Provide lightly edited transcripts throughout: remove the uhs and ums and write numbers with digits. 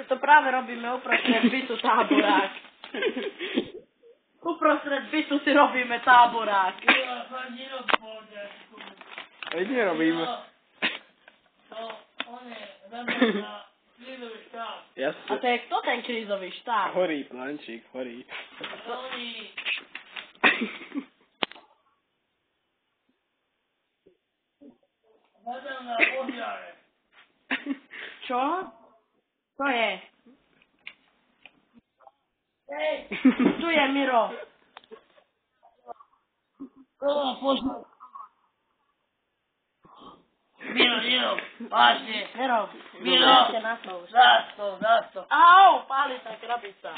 to práve robíme uprostred bytu táborák. Uprostred bytu si robíme táborák. Veď nerobíme. A to je kto ten krízový štáb? Horí, plančík, horí. Čo? To je. Tu je Miro. Miro, vážne. Miro, Zasto. Au, páli sa krabica.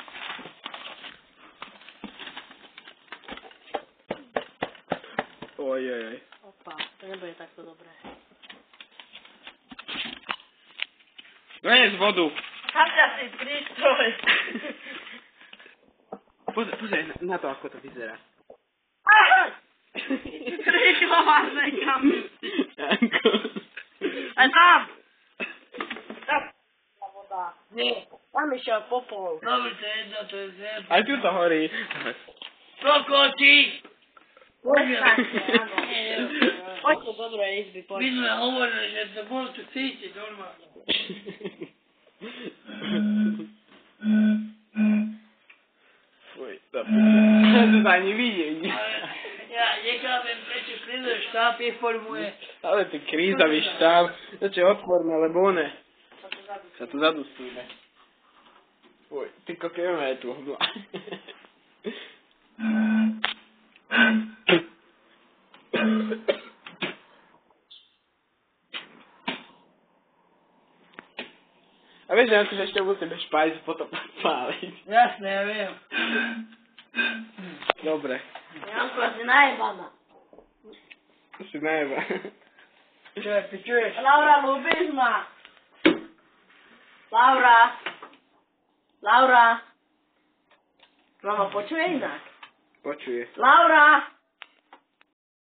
Ojej. Opa, to nebude takto dobré. Dones vodu. Kaťa si prístroj. Pozri na to, ako to vyzerá. Príkladné kamysy. Aj tam. Tam. Voda. Nie. Tam išiel popol. Dobre, to je jedno, to je zem. Aj tu to horí. Kokoti! Prestaňte, áno. Poďte do druhej izby, My poďte. sme hovorili, že to bolo tu cítiť normálne. Fuj, to sa ani vidieť. Ale ja nechápem, prečo krízový štáb informuje. Ale ty krízový štáb, to čo otvorme, lebo one. Sa tu zadustíme. Fuj, ty kokejme je tu. A vieš, že na to, že ešte musíme špajzu potom páliť. Jasné, ja viem. Dobre. Janko, si najebaná. Si najeba. Čo je, ty čuješ? Laura, ľúbiš ma? Laura. Mama počuje inak. Počuje. Laura.